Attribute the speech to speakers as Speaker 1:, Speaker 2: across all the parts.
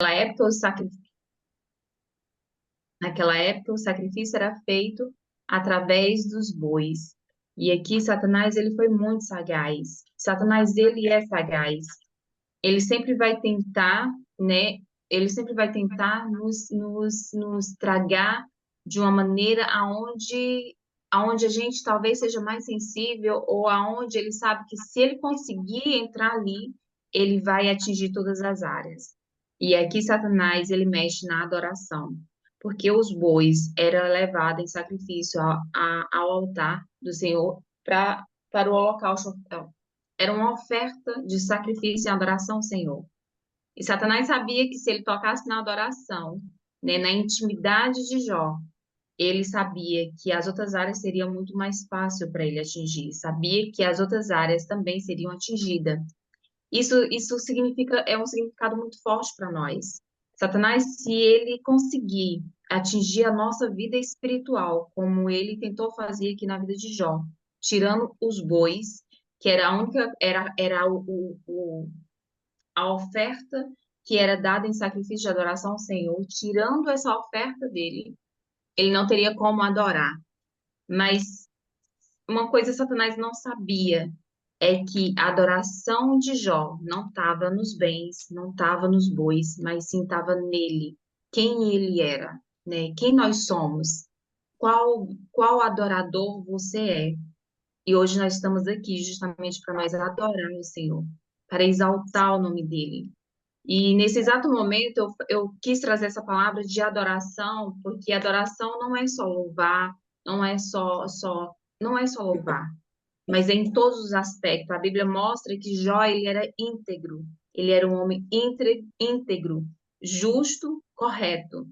Speaker 1: Naquela época, naquela época, o sacrifício era feito através dos bois. E aqui, Satanás, ele foi muito sagaz. Satanás, ele é sagaz. Ele sempre vai tentar, né? Ele sempre vai tentar nos tragar de uma maneira aonde a gente talvez seja mais sensível ou aonde ele sabe que se ele conseguir entrar ali, ele vai atingir todas as áreas. E aqui Satanás, ele mexe na adoração, porque os bois eram levados em sacrifício ao altar do Senhor para o holocausto. Era uma oferta de sacrifício e adoração ao Senhor. E Satanás sabia que se ele tocasse na adoração, né, na intimidade de Jó, ele sabia que as outras áreas seriam muito mais fácil para ele atingir. Sabia que as outras áreas também seriam atingidas. Isso significa, é um significado muito forte para nós. Satanás, se ele conseguir atingir a nossa vida espiritual, como ele tentou fazer aqui na vida de Jó, tirando os bois, que era a única, era a oferta que era dada em sacrifício de adoração ao Senhor, tirando essa oferta dele, ele não teria como adorar. Mas uma coisa Satanás não sabia é que a adoração de Jó não estava nos bens, não estava nos bois, mas sim estava nele, quem ele era, né? Quem nós somos, qual adorador você é. E hoje nós estamos aqui justamente para nós adorar o Senhor, para exaltar o nome dele. E nesse exato momento eu quis trazer essa palavra de adoração, porque adoração não é só louvar, não é só louvar, mas é em todos os aspectos. A Bíblia mostra que Jó, ele era íntegro, ele era um homem íntegro, justo, correto.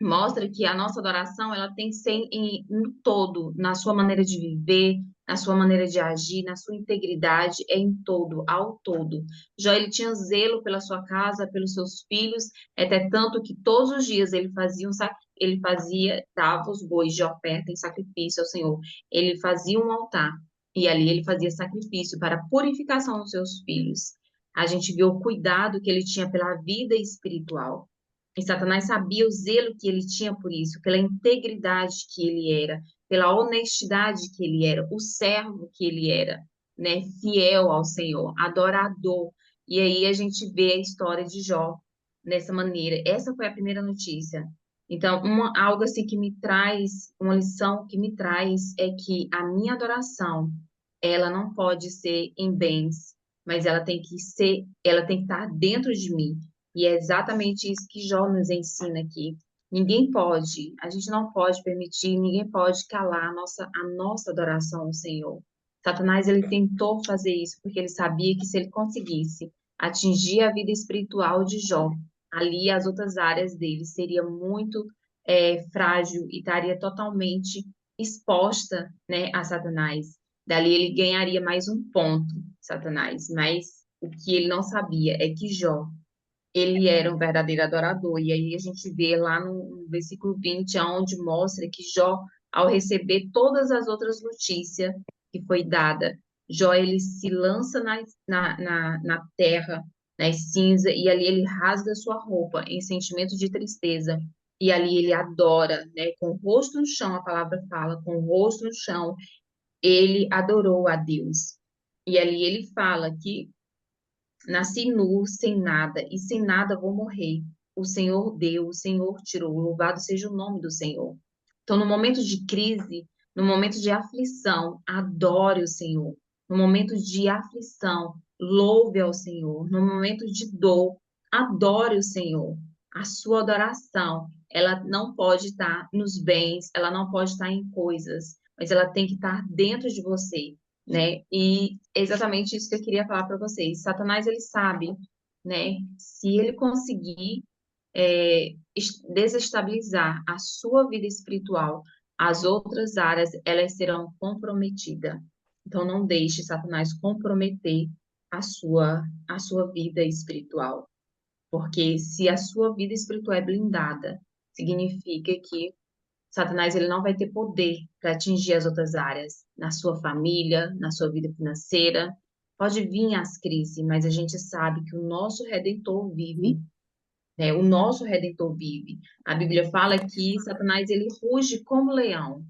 Speaker 1: Mostra que a nossa adoração, ela tem que ser no todo, na sua maneira de viver, na sua maneira de agir, na sua integridade, é em todo, ao todo. Jó, ele tinha zelo pela sua casa, pelos seus filhos, até tanto que todos os dias ele fazia, dava os bois de oferta em sacrifício ao Senhor. Ele fazia um altar e ali ele fazia sacrifício para a purificação dos seus filhos. A gente vê o cuidado que ele tinha pela vida espiritual. E Satanás sabia o zelo que ele tinha por isso, pela integridade que ele era, pela honestidade que ele era, o servo que ele era, né? Fiel ao Senhor, adorador. E aí a gente vê a história de Jó dessa maneira. Essa foi a primeira notícia. Então, algo assim que me traz, uma lição que me traz é que a minha adoração, ela não pode ser em bens, mas ela tem que estar dentro de mim. E é exatamente isso que Jó nos ensina aqui. A gente não pode permitir, ninguém pode calar a nossa adoração ao Senhor. Satanás, ele tentou fazer isso porque ele sabia que se ele conseguisse atingir a vida espiritual de Jó, ali as outras áreas dele seria muito frágil e estaria totalmente exposta, né, a Satanás. Dali ele ganharia mais um ponto, Satanás. Mas o que ele não sabia é que Jó ele era um verdadeiro adorador. E aí a gente vê lá no versículo 20, onde mostra que Jó, ao receber todas as outras notícias que foi dada, Jó ele se lança na terra, nas cinzas, e ali ele rasga sua roupa em sentimento de tristeza. E ali ele adora, né, com o rosto no chão, a palavra fala, com o rosto no chão, ele adorou a Deus. E ali ele fala que nasci nu, sem nada, e sem nada vou morrer. O Senhor deu, o Senhor tirou, louvado seja o nome do Senhor. Então, no momento de crise, no momento de aflição, adore o Senhor. No momento de aflição, louve ao Senhor. No momento de dor, adore o Senhor. A sua adoração, ela não pode estar nos bens, ela não pode estar em coisas, mas ela tem que estar dentro de você, né? E é exatamente isso que eu queria falar para vocês. Satanás, ele sabe, né? Se ele conseguir desestabilizar a sua vida espiritual, as outras áreas, elas serão comprometidas. Então, não deixe Satanás comprometer a sua vida espiritual. Porque se a sua vida espiritual é blindada, significa que Satanás ele não vai ter poder para atingir as outras áreas, na sua família, na sua vida financeira. Pode vir as crises, mas a gente sabe que o nosso Redentor vive né? O nosso Redentor vive. A Bíblia fala que Satanás, ele ruge como leão.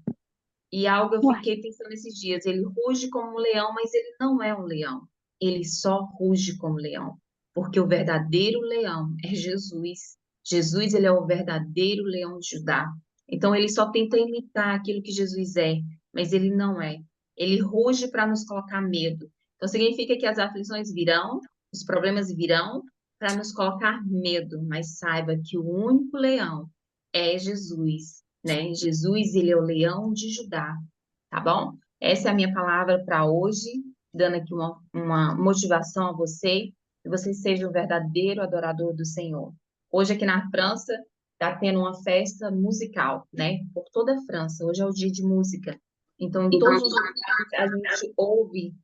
Speaker 1: E algo eu
Speaker 2: Uai,
Speaker 1: fiquei pensando esses dias, ele ruge como um leão, mas ele não é um leão. Ele só ruge como leão, porque o verdadeiro leão é Jesus. Jesus, ele é o verdadeiro leão de Judá. Então ele só tenta imitar aquilo que Jesus é, mas ele não é. Ele ruge para nos colocar medo. Então significa que as aflições virão, os problemas virão para nos colocar medo, mas saiba que o único leão é Jesus, né? Jesus, ele é o leão de Judá, tá bom? Essa é a minha palavra para hoje, dando aqui uma motivação a você, que você seja o verdadeiro adorador do Senhor. Hoje aqui na França está tendo uma festa musical, né? Por toda a França. Hoje é o dia de música. Então, em
Speaker 2: então,
Speaker 1: todos os lugares a gente ouve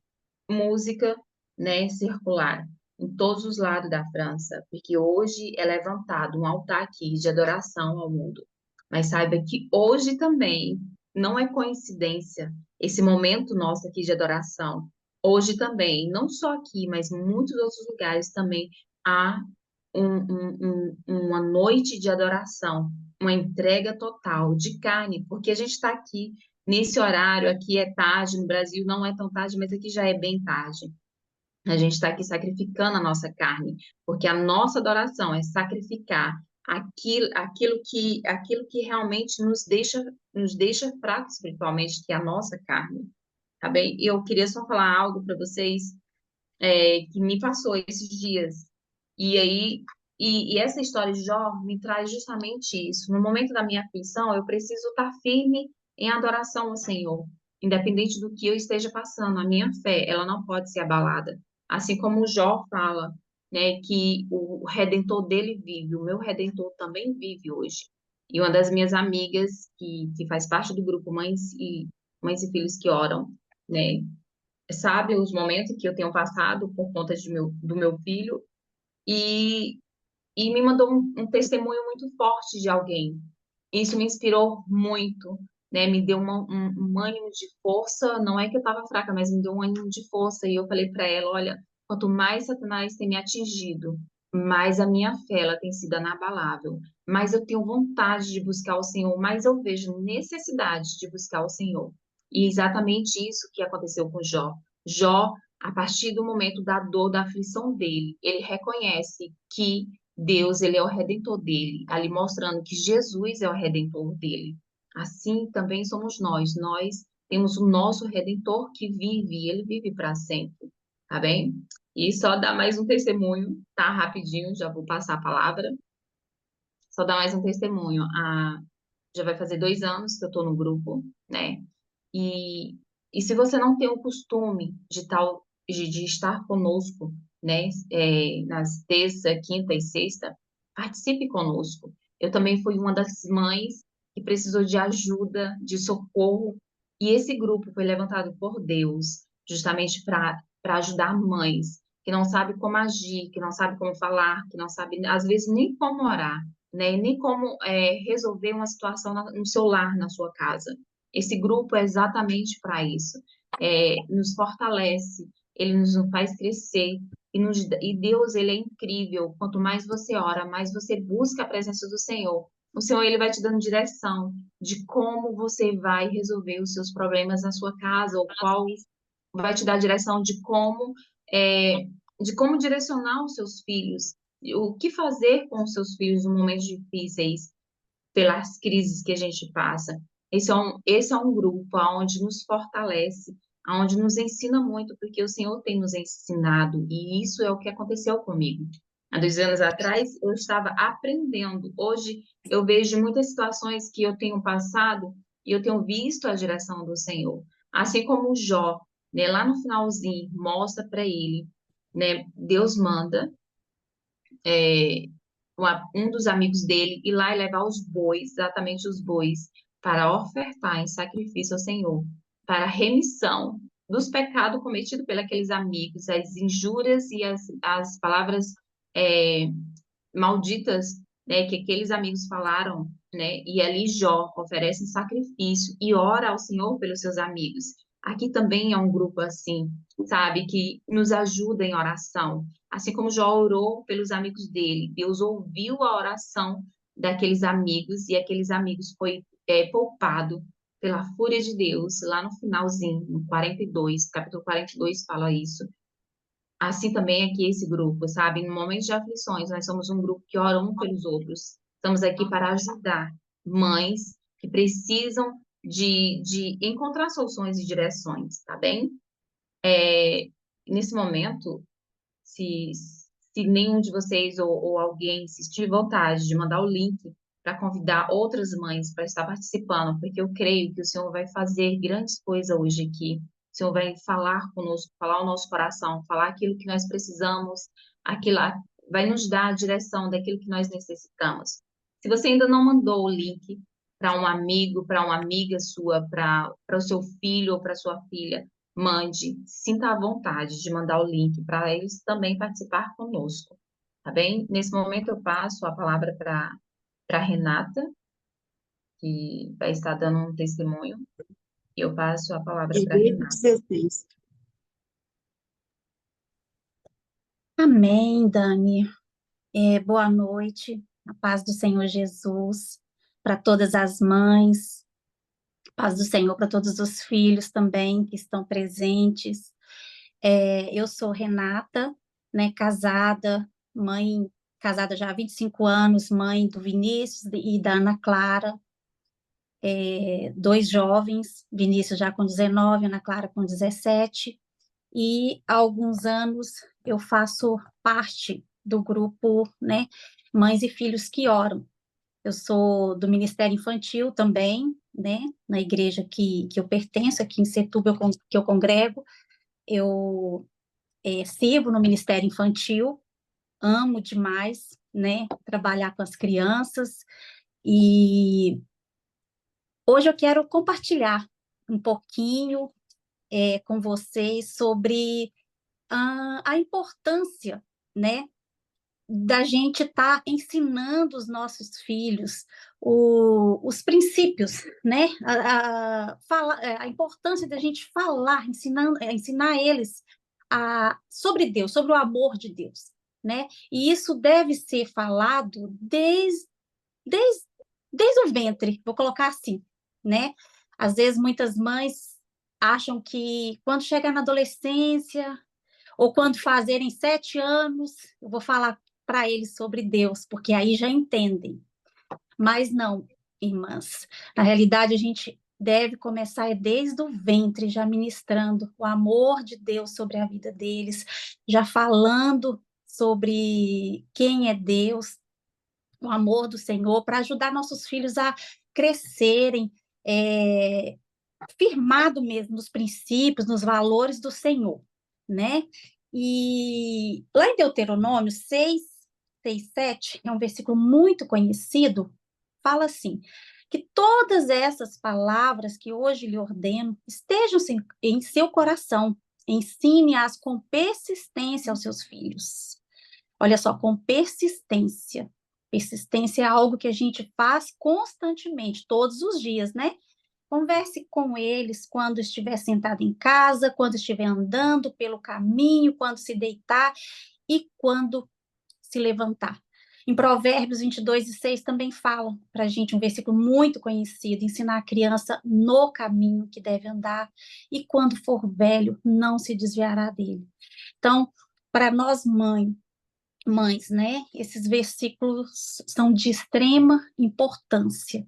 Speaker 1: música, né, circular em todos os lados da França, porque hoje é levantado um altar aqui de adoração ao mundo. Mas saiba que hoje também não é coincidência esse momento nosso aqui de adoração. Hoje também, não só aqui, mas em muitos outros lugares também há uma noite de adoração, uma entrega total de carne, porque a gente está aqui nesse horário, aqui é tarde, no Brasil não é tão tarde, mas aqui já é bem tarde. A gente está aqui sacrificando a nossa carne, porque a nossa adoração é sacrificar aquilo que realmente nos deixa fracos espiritualmente, que é a nossa carne, tá bem? E eu queria só falar algo para vocês que me passou esses dias. E aí, e essa história de Jó me traz justamente isso. No momento da minha aflição, eu preciso estar firme em adoração ao Senhor, independente do que eu esteja passando. A minha fé, ela não pode ser abalada. Assim como Jó fala, né, que o Redentor dele vive, o meu Redentor também vive hoje. E uma das minhas amigas, que faz parte do grupo Mães e Filhos que Oram, né, sabe os momentos que eu tenho passado por conta do meu filho e, e me mandou um testemunho muito forte de alguém. Isso me inspirou muito, né? Me deu um ânimo de força. Não é que eu estava fraca, mas me deu um ânimo de força. E eu falei para ela, olha, quanto mais Satanás tem me atingido, mais a minha fé ela tem sido inabalável. Mais eu tenho vontade de buscar o Senhor, mais eu vejo necessidade de buscar o Senhor. E exatamente isso que aconteceu com Jó. Jó, a partir do momento da dor, da aflição dele, ele reconhece que Deus, ele é o redentor dele, ali mostrando que Jesus é o redentor dele. Assim também somos nós. Nós temos o nosso redentor que vive, e ele vive para sempre, tá bem? E só dar mais um testemunho, tá? Rapidinho, já vou passar a palavra. Só dar mais um testemunho. Já vai fazer 2 anos que eu estou no grupo, né? E, e se você não tem o costume de estar conosco, né, nas terça, quinta e sexta, participe conosco. Eu também fui uma das mães que precisou de ajuda, de socorro, e esse grupo foi levantado por Deus, justamente para ajudar mães que não sabem como agir, que não sabem como falar, que não sabem, às vezes, nem como orar, né, nem como resolver uma situação no seu lar, na sua casa. Esse grupo é exatamente para isso. Nos fortalece, ele nos faz crescer. E Deus, ele é incrível. Quanto mais você ora, mais você busca a presença do Senhor. O Senhor, ele vai te dando direção de como você vai resolver os seus problemas na sua casa, ou qual vai te dar direção é, de como direcionar os seus filhos, o que fazer com os seus filhos em momentos difíceis, pelas crises que a gente passa. Esse é um grupo onde nos fortalece, onde nos ensina muito, porque o Senhor tem nos ensinado, e isso é o que aconteceu comigo. Há 2 anos atrás, eu estava aprendendo. Hoje, eu vejo muitas situações que eu tenho passado e eu tenho visto a direção do Senhor. Assim como o Jó, né, lá no finalzinho, mostra para ele, né, Deus manda, é, um dos amigos dele ir lá e levar os bois, exatamente os bois, para ofertar em sacrifício ao Senhor, para remissão dos pecados cometidos pelos aqueles amigos, as injúrias e as palavras é, malditas, né, que aqueles amigos falaram, né, e ali Jó oferece um sacrifício e ora ao Senhor pelos seus amigos. Aqui também é um grupo assim, sabe, que nos ajuda em oração. Assim como Jó orou pelos amigos dele, Deus ouviu a oração daqueles amigos e aqueles amigos foi poupado pela fúria de Deus lá no finalzinho, no 42, capítulo 42 fala isso. Assim também aqui esse grupo, sabe? No momento de aflições, nós somos um grupo que ora um pelos outros. Estamos aqui para ajudar mães que precisam de encontrar soluções e direções, tá bem? É, nesse momento, se, se nenhum de vocês ou alguém se tiver vontade de mandar o link para convidar outras mães para estar participando, porque eu creio que o Senhor vai fazer grandes coisas hoje aqui. O Senhor vai falar conosco, falar o nosso coração, falar aquilo que nós precisamos, aquilo, vai nos dar a direção daquilo que nós necessitamos. Se você ainda não mandou o link para um amigo, para uma amiga sua, para o seu filho ou para sua filha, mande, sinta à vontade de mandar o link para eles também participar conosco, tá bem? Nesse momento eu passo a palavra para Renata, que vai estar dando um testemunho, e eu passo a palavra para
Speaker 2: Hebreus
Speaker 1: Renata.
Speaker 2: 16.
Speaker 3: Amém, Dani. Boa noite. A paz do Senhor Jesus para todas as mães, a paz do Senhor para todos os filhos também que estão presentes. Eu sou Renata, né, casada já há 25 anos, mãe do Vinícius e da Ana Clara, dois jovens, Vinícius já com 19, Ana Clara com 17. E há alguns anos eu faço parte do grupo, né, Mães e Filhos que Oram. Eu sou do Ministério Infantil também, né, na igreja que eu pertenço, aqui em Setúbal, que eu congrego. Eu sirvo no Ministério Infantil, amo demais, né, trabalhar com as crianças. E hoje eu quero compartilhar um pouquinho com vocês sobre a importância, né, da gente estar ensinando os nossos filhos os princípios, né, a importância da gente falar, ensinar eles sobre Deus, sobre o amor de Deus, né, e isso deve ser falado desde, desde o ventre, vou colocar assim, né, às vezes muitas mães acham que quando chega na adolescência, ou quando fazerem 7 anos, eu vou falar para eles sobre Deus, porque aí já entendem. Mas não, irmãs. Na realidade, a gente deve começar desde o ventre, já ministrando o amor de Deus sobre a vida deles, já falando sobre quem é Deus, o amor do Senhor, para ajudar nossos filhos a crescerem, firmado mesmo nos princípios, nos valores do Senhor, né? E lá em Deuteronômio 6:7, é um versículo muito conhecido, fala assim, que todas essas palavras que hoje lhe ordeno estejam em seu coração, ensine-as com persistência aos seus filhos. Olha só, com persistência. Persistência é algo que a gente faz constantemente, todos os dias, né? Converse com eles quando estiver sentado em casa, quando estiver andando pelo caminho, quando se deitar e quando se levantar. Em Provérbios 22:6 também fala para a gente um versículo muito conhecido: ensinar a criança no caminho que deve andar, e quando for velho, não se desviará dele. Então, para nós mães, né, esses versículos são de extrema importância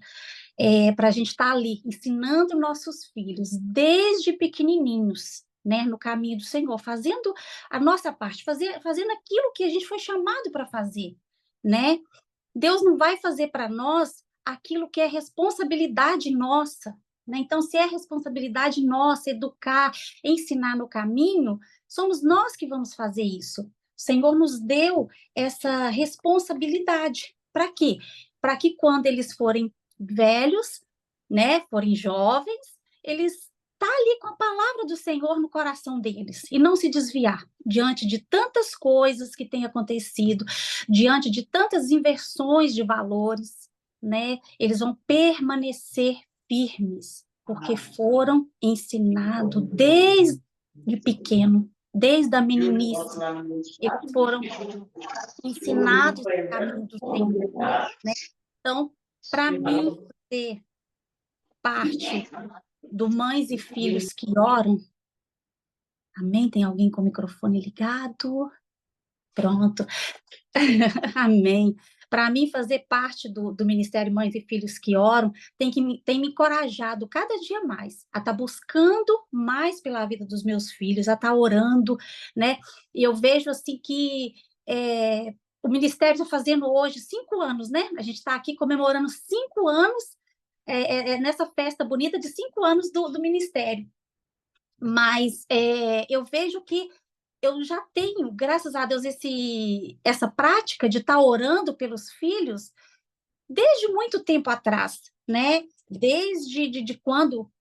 Speaker 3: para a gente estar ali ensinando nossos filhos desde pequenininhos, né, no caminho do Senhor, fazendo a nossa parte, fazendo aquilo que a gente foi chamado para fazer, né? Deus não vai fazer para nós aquilo que é responsabilidade nossa, né? Então, se é responsabilidade nossa educar, ensinar no caminho, somos nós que vamos fazer isso. O Senhor nos deu essa responsabilidade. Para quê? Para que quando eles forem velhos, né, forem jovens, eles tá ali com a palavra do Senhor no coração deles e não se desviar diante de tantas coisas que têm acontecido, diante de tantas inversões de valores, né? Eles vão permanecer firmes, porque foram ensinados desde pequeno, desde a meninice, eles foram ensinados o caminho do Senhor, né? Então, para mim, ser parte do Mães e Filhos que Oram, amém? Tem alguém com o microfone ligado? Pronto. Amém. Para mim, fazer parte do Ministério Mães e Filhos que Oram tem me encorajado cada dia mais a estar buscando mais pela vida dos meus filhos, a estar orando, né? E eu vejo assim que o Ministério está fazendo hoje 5 anos, né? A gente está aqui comemorando 5 anos, nessa festa bonita de 5 anos do Ministério. Mas eu vejo que eu já tenho, graças a Deus, essa prática de estar orando pelos filhos desde muito tempo atrás, né? Desde de quando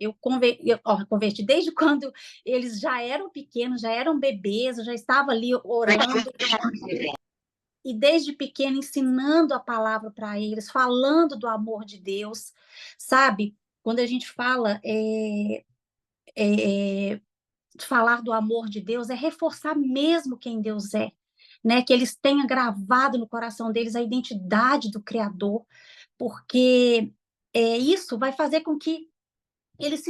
Speaker 3: converti, desde quando eles já eram pequenos, já eram bebês, eu já estava ali orando, e desde pequeno ensinando a palavra para eles, falando do amor de Deus, sabe? Quando a gente fala falar do amor de Deus é reforçar mesmo quem Deus é, né? Que eles tenham gravado no coração deles a identidade do Criador, porque isso vai fazer com que eles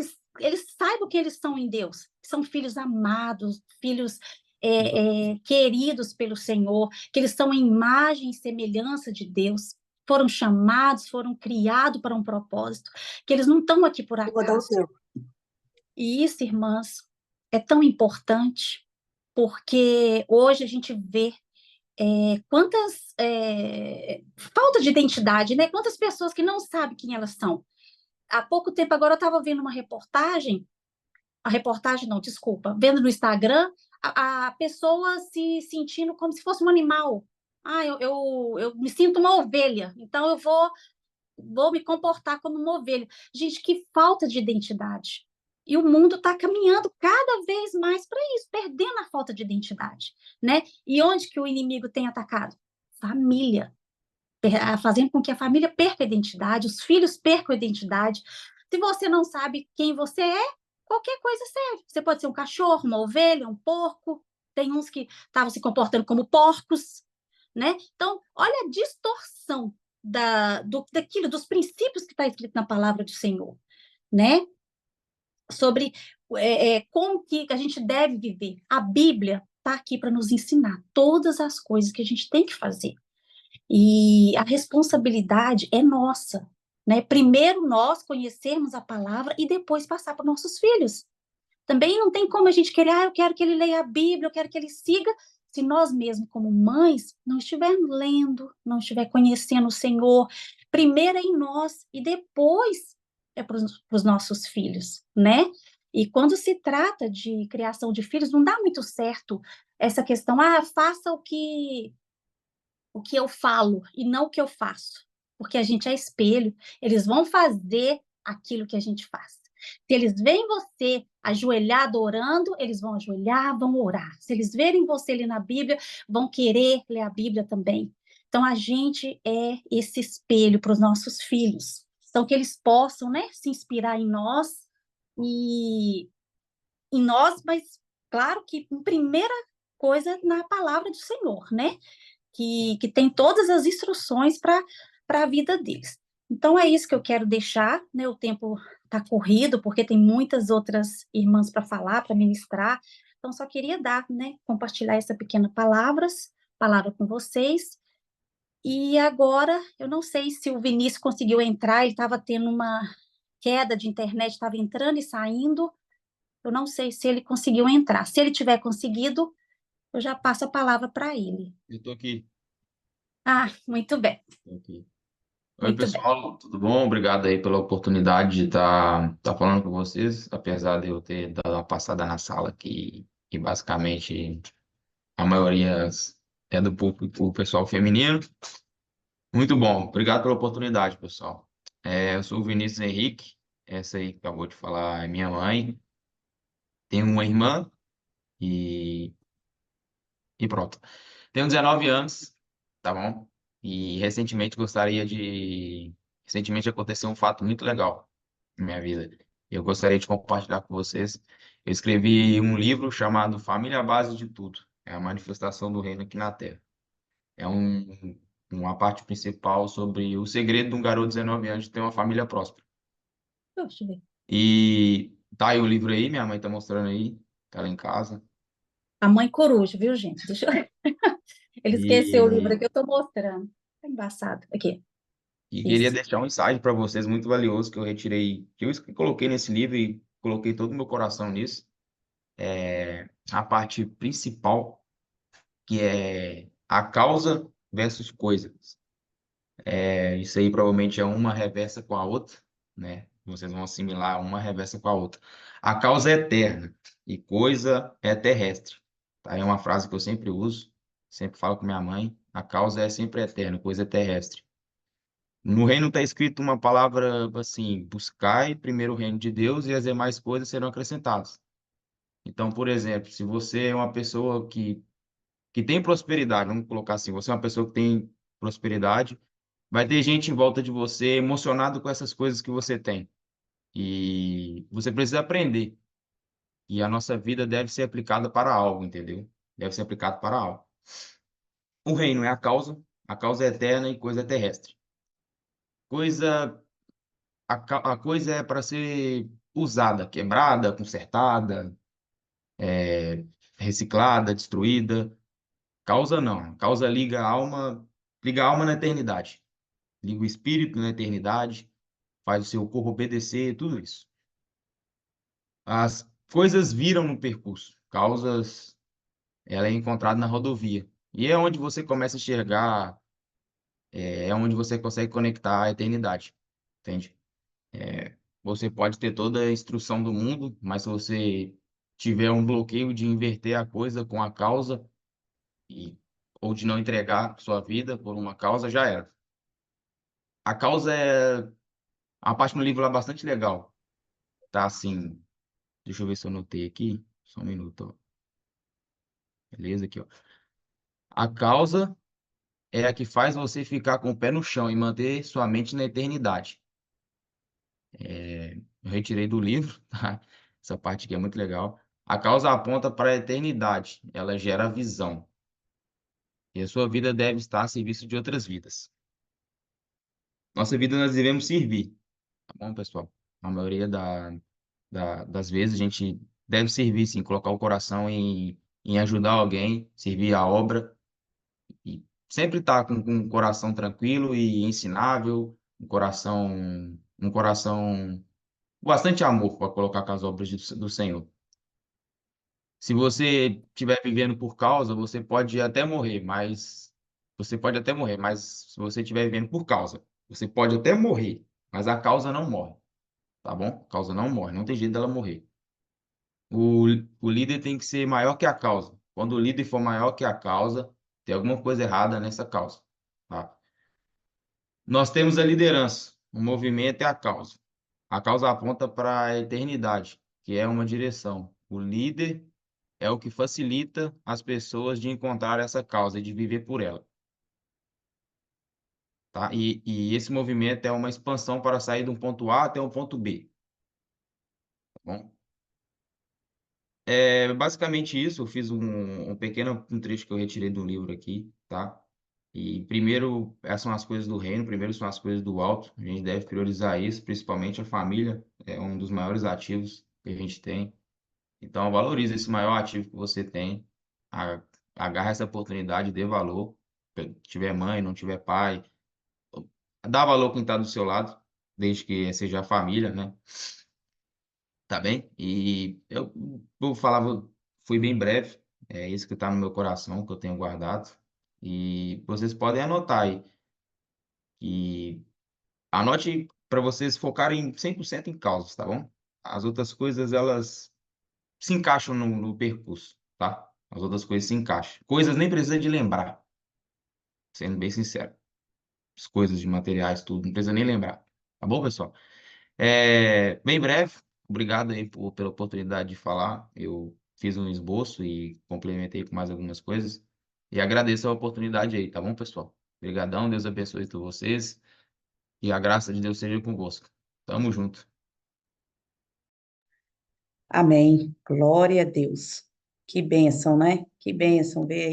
Speaker 3: saibam que eles são em Deus, são filhos amados, filhos queridos pelo Senhor, que eles são imagem e semelhança de Deus, foram chamados, foram criados para um propósito, que eles não estão aqui por acaso. E isso, irmãs, é tão importante, porque hoje a gente vê quantas falta de identidade, né? Quantas pessoas que não sabem quem elas são. Há pouco tempo agora eu estava vendo uma reportagem, a reportagem não, desculpa, vendo no Instagram a pessoa se sentindo como se fosse um animal. Ah, eu me sinto uma ovelha, então eu vou me comportar como uma ovelha. Gente, que falta de identidade. E o mundo está caminhando cada vez mais para isso, perdendo a falta de identidade, né? E onde que o inimigo tem atacado? Família, fazendo com que a família perca a identidade, os filhos percam a identidade. Se você não sabe quem você é, qualquer coisa serve. Você pode ser um cachorro, uma ovelha, um porco. Tem uns que estavam se comportando como porcos, né? Então, olha a distorção daquilo, dos princípios que está escrito na palavra do Senhor, né? Sobre como que a gente deve viver. A Bíblia está aqui para nos ensinar todas as coisas que a gente tem que fazer. E a responsabilidade é nossa, né? Primeiro nós conhecermos a palavra e depois passar para nossos filhos. Também não tem como a gente querer, eu quero que ele leia a Bíblia, eu quero que ele siga, se nós mesmos, como mães, não estivermos lendo, não estiver conhecendo o Senhor, primeiro é em nós e depois é para os nossos filhos, né? E quando se trata de criação de filhos, não dá muito certo essa questão, faça o que eu falo e não o que eu faço, porque a gente é espelho, eles vão fazer aquilo que a gente faz. Se eles veem você ajoelhado orando, eles vão ajoelhar, vão orar. Se eles verem você ler na Bíblia, vão querer ler a Bíblia também. Então, a gente é esse espelho para os nossos filhos. Então, que eles possam, né, se inspirar e em nós, mas claro que em primeira coisa na palavra do Senhor, né? Que tem todas as instruções para a vida deles. Então, é isso que eu quero deixar, né? O tempo está corrido, porque tem muitas outras irmãs para falar, para ministrar. Então, só queria dar, né? Compartilhar essa pequena palavra com vocês. E agora, eu não sei se o Vinícius conseguiu entrar, ele estava tendo uma queda de internet, estava entrando e saindo. Eu não sei se ele conseguiu entrar. Se ele tiver conseguido, eu já passo a palavra para ele.
Speaker 2: Eu estou aqui.
Speaker 3: Muito bem.
Speaker 2: Tô aqui. Oi,
Speaker 3: Muito bem.
Speaker 2: pessoal, tudo bom? Obrigado aí pela oportunidade de estar falando com vocês, apesar de eu ter dado uma passada na sala que basicamente a maioria é do público, o pessoal feminino. Muito bom, obrigado pela oportunidade, pessoal. Eu sou o Vinícius Henrique, essa aí que acabou de falar é minha mãe. Tenho uma irmã e, e pronto. Tenho 19 anos, tá bom? E recentemente aconteceu um fato muito legal na minha vida. Eu gostaria de compartilhar com vocês. Eu escrevi um livro chamado Família à Base de Tudo. É a manifestação do reino aqui na Terra. É uma parte principal sobre o segredo de um garoto de 19 anos de ter uma família próspera.
Speaker 3: Deixa eu ver.
Speaker 2: E tá aí o livro aí, minha mãe tá mostrando aí, tá lá em casa.
Speaker 3: A Mãe Coruja, viu, gente? Deixa eu... Ele esqueceu o livro
Speaker 2: E,
Speaker 3: aqui, eu tô mostrando. Tá embaçado. Aqui,
Speaker 2: e queria
Speaker 3: isso.
Speaker 2: deixar um insight para vocês muito valioso que eu retirei, que eu coloquei nesse livro e coloquei todo o meu coração nisso. A parte principal, que é a causa versus coisas. Isso aí provavelmente é uma reversa com a outra, né? Vocês vão assimilar uma reversa com a outra. A causa é eterna e coisa é terrestre. Tá? É uma frase que eu sempre uso, sempre falo com minha mãe. A causa é sempre eterna, coisa é terrestre. No reino está escrito uma palavra assim: buscai primeiro o reino de Deus e as demais coisas serão acrescentadas. Então, por exemplo, se você é uma pessoa que tem prosperidade, vamos colocar assim, você é uma pessoa que tem prosperidade, vai ter gente em volta de você emocionado com essas coisas que você tem. E você precisa aprender. E a nossa vida deve ser aplicada para algo, entendeu? Deve ser aplicado para algo. O reino é a causa é eterna e coisa é terrestre. Coisa, a coisa é para ser usada, quebrada, consertada, reciclada, destruída. Causa não. Causa liga a alma na eternidade. Liga o espírito na eternidade, faz o seu corpo obedecer, tudo isso. As coisas viram no percurso, causas, ela é encontrada na rodovia. E é onde você começa a enxergar, é onde você consegue conectar a eternidade, entende? Você pode ter toda a instrução do mundo, mas se você tiver um bloqueio de inverter a coisa com a causa, e, ou de não entregar sua vida por uma causa, já era. A causa é a parte no livro lá bastante legal. Tá assim, deixa eu ver se eu notei aqui, só um minuto, ó. Beleza, aqui, ó. A causa é a que faz você ficar com o pé no chão e manter sua mente na eternidade. Eu retirei do livro, tá? Essa parte aqui é muito legal. A causa aponta para a eternidade, ela gera visão. E a sua vida deve estar a serviço de outras vidas. Nossa vida nós devemos servir, tá bom, pessoal? A maioria das vezes a gente deve servir, sim, colocar o coração em ajudar alguém, servir a obra. E sempre estar com um coração tranquilo e ensinável, um coração bastante amor para colocar com as obras do Senhor. Se você estiver vivendo por causa, você pode até morrer, mas se você estiver vivendo por causa, você pode até morrer, mas a causa não morre, tá bom? A causa não morre, não tem jeito dela morrer. O, o líder tem que ser maior que a causa. Quando o líder for maior que a causa, tem alguma coisa errada nessa causa, tá? Nós temos a liderança, o movimento é a causa. A causa aponta para a eternidade, que é uma direção. O líder é o que facilita as pessoas de encontrar essa causa e de viver por ela, tá? E esse movimento é uma expansão para sair de um ponto A até um ponto B, tá bom? É basicamente isso. Eu fiz um pequeno trecho que eu retirei do livro aqui, tá? E primeiro, essas são as coisas do reino, primeiro são as coisas do alto. A gente deve priorizar isso, principalmente a família, é um dos maiores ativos que a gente tem. Então, valorize esse maior ativo que você tem, a- agarra essa oportunidade, dê valor. Se tiver mãe, não tiver pai, dá valor quem está do seu lado, desde que seja a família, né? Tá bem? E eu vou falar, fui bem breve, é isso que está no meu coração, que eu tenho guardado. E vocês podem anotar aí. E anote para vocês focarem 100% em causas, tá bom? As outras coisas, elas se encaixam no percurso, tá? As outras coisas se encaixam. Coisas nem precisa de lembrar, sendo bem sincero. As coisas de materiais, tudo, não precisa nem lembrar. Tá bom, pessoal? Bem breve. Obrigado aí pela oportunidade de falar. Eu fiz um esboço e complementei com mais algumas coisas. E agradeço a oportunidade aí, tá bom, pessoal? Obrigadão, Deus abençoe todos vocês. E a graça de Deus seja convosco. Tamo junto.
Speaker 4: Amém. Glória a Deus. Que bênção, né? Que bênção ver aí